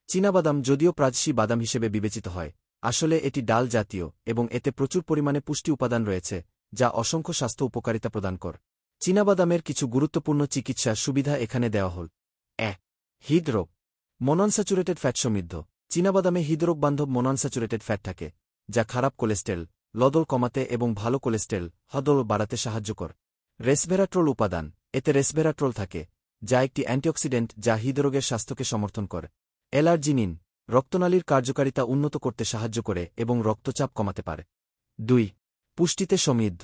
চীনাবাদাম যদিও প্রাদেশিক বাদাম হিসেবে বিবেচিত হয়, আসলে এটি ডাল জাতীয় এবং এতে প্রচুর পরিমাণে পুষ্টি উপাদান রয়েছে যা অসংখ্য স্বাস্থ্য উপকারিতা প্রদান করে। চীনাবাদামের কিছু গুরুত্বপূর্ণ চিকিৎসা সুবিধা এখানে দেওয়া হল। হৃদরোগ। মনোনস্যাচুরেটেড ফ্যাট সমৃদ্ধ। চীনাবাদামে হৃদরোগবান্ধব মনোনস্যাচুরেটেড ফ্যাট থাকে, যা খারাপ কোলেস্টেরল লদল কমাতে এবং ভালো কোলেস্টেরল হদল বাড়াতে সাহায্য করে। রেসভেরাট্রোল উপাদান। এতে রেসভেরাট্রোল থাকে, যা একটি অ্যান্টিঅক্সিডেন্ট যা হৃদরোগের স্বাস্থ্যকে সমর্থন করে। অ্যালার্জিনিন। রক্তনালীর কার্যকারিতা উন্নত করতে সাহায্য করে এবং রক্তচাপ কমাতে পারে। 2. পুষ্টিতে সমৃদ্ধ।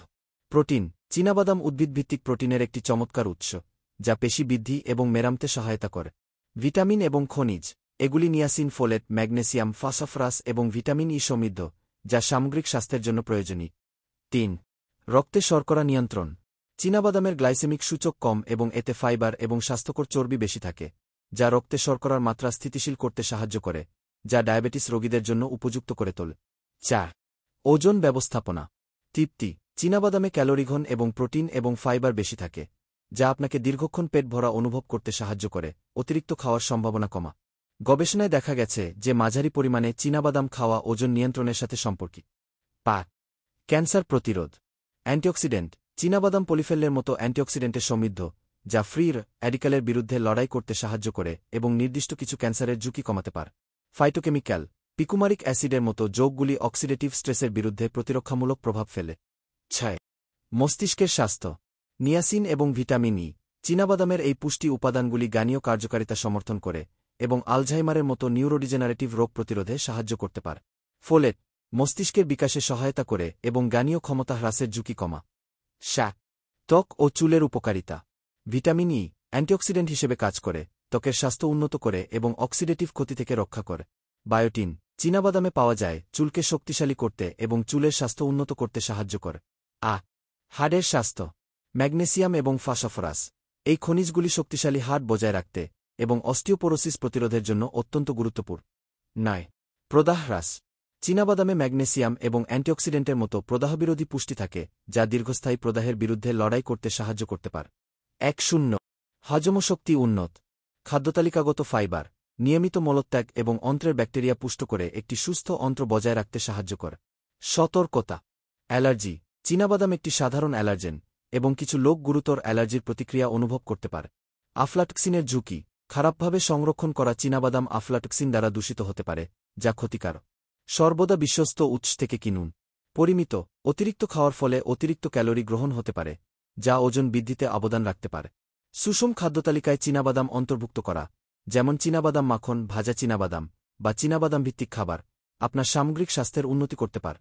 প্রোটিন। চীনাবাদাম উদ্ভিদভিত্তিক প্রোটিনের একটি চমৎকার উৎস, যা পেশি বৃদ্ধি এবং মেরামতে সহায়তা করে। ভিটামিন এবং খনিজ। এগুলি নিয়াসিন, ফোলেট, ম্যাগনেসিয়াম, ফসফরাস এবং ভিটামিন ই সমৃদ্ধ, যা সামগ্রিক স্বাস্থ্যের জন্য প্রয়োজনীয়। 3. রক্তে শর্করা নিয়ন্ত্রণ। চীনাবাদামের গ্লাইসেমিক সূচক কম এবং এতে ফাইবার এবং স্বাস্থ্যকর চর্বি বেশি থাকে, যা রক্তে শর্করার মাত্রা স্থিতিশীল করতে সাহায্য করে, যা ডায়াবেটিস রোগীদের জন্য উপযুক্ত করে তোলে। 4. ওজন ব্যবস্থাপনা। তৃপ্তি। চীনাবাদামে ক্যালোরিঘন এবং প্রোটিন এবং ফাইবার বেশি থাকে, যা আপনাকে দীর্ঘক্ষণ পেট ভরা অনুভব করতে সাহায্য করে, অতিরিক্ত খাওয়ার সম্ভাবনা কমা। গবেষণায় দেখা গেছে যে মাঝারি পরিমাণে চীনাবাদাম খাওয়া ওজন নিয়ন্ত্রণের সাথে সম্পর্কিত। 5. ক্যান্সার প্রতিরোধ। অ্যান্টিঅক্সিডেন্ট। চীনাবাদাম পলিফেলের মতো অ্যান্টিঅক্সিডেন্টে সমৃদ্ধ, যা ফ্রি র্যাডিক্যালের বিরুদ্ধে লড়াই করতে সাহায্য করে এবং নির্দিষ্ট কিছু ক্যান্সারের ঝুঁকি কমাতে পারে। ফাইটোকেমিক্যাল। পিকুমারিক অ্যাসিডের মতো যৌগগুলি অক্সিডেটিভ স্ট্রেসের বিরুদ্ধে প্রতিরক্ষামূলক প্রভাব ফেলে। 6. মস্তিষ্কের স্বাস্থ্য। নিয়াসিন এবং ভিটামিন ই। চীনাবাদামের এই পুষ্টি উপাদানগুলি জ্ঞানীয় কার্যকারিতা সমর্থন করে এবং আলঝাইমারের মতো নিউরোডিজেনারেটিভ রোগ প্রতিরোধে সাহায্য করতে পারে। ফোলেট। মস্তিষ্কের বিকাশে সহায়তা করে এবং জ্ঞানীয় ক্ষমতা হ্রাসের ঝুঁকি কমা। ত্বক ও চুলের উপকারিতা। ভিটামিন ই অ্যান্টিঅক্সিডেন্ট হিসেবে কাজ করে, ত্বকের স্বাস্থ্য উন্নত করে এবং অক্সিডেটিভ ক্ষতি থেকে রক্ষা করে। বায়োটিন। চীনাবাদামে পাওয়া যায়, চুলকে শক্তিশালী করতে এবং চুলের স্বাস্থ্য উন্নত করতে সাহায্য করে। হাড়ের স্বাস্থ্য। ম্যাগনেসিয়াম এবং ফসফরাস। এই খনিজগুলি শক্তিশালী হাড় বজায় রাখতে এবং অস্টিওপোরোসিস প্রতিরোধের জন্য অত্যন্ত গুরুত্বপূর্ণ। 9. প্রদাহ হ্রাস। চীনাবাদামে ম্যাগনেসিয়াম এবং অ্যান্টিঅক্সিডেন্টের মতো প্রদাহবিরোধী পুষ্টি থাকে, যা দীর্ঘস্থায়ী প্রদাহের বিরুদ্ধে লড়াই করতে সাহায্য করতে পারে। 10. হজমশক্তি উন্নত। খাদ্যতালিকাগত ফাইবার। নিয়মিত মলত্যাগ এবং অন্ত্রের ব্যাকটেরিয়া পুষ্ট করে একটি সুস্থ অন্ত্র বজায় রাখতে সাহায্য করে। সতর্কতা। অ্যালার্জি। চীনাবাদাম একটি সাধারণ অ্যালার্জেন এবং কিছু লোক গুরুতর অ্যালার্জির প্রতিক্রিয়া অনুভব করতে পারে। আফলাটক্সিনের ঝুঁকি। খারাপভাবে সংরক্ষণ করা চীনাবাদাম আফলাটক্সিন দ্বারা দূষিত হতে পারে, যা ক্ষতিকারক। সর্বদা বিশ্বস্ত উৎস থেকে কিনুন। পরিমিত। অতিরিক্ত খাওয়ার ফলে অতিরিক্ত ক্যালোরি গ্রহণ হতে পারে, যা ওজন বৃদ্ধিতে অবদান রাখতে পারে। সুষম খাদ্যতালিকায় চীনাবাদাম অন্তর্ভুক্ত করা, যেমন চীনাবাদাম মাখন, ভাজা চীনাবাদাম বা চীনাবাদাম ভিত্তিক খাবার, আপনার সামগ্রিক স্বাস্থ্যের উন্নতি করতে পারে।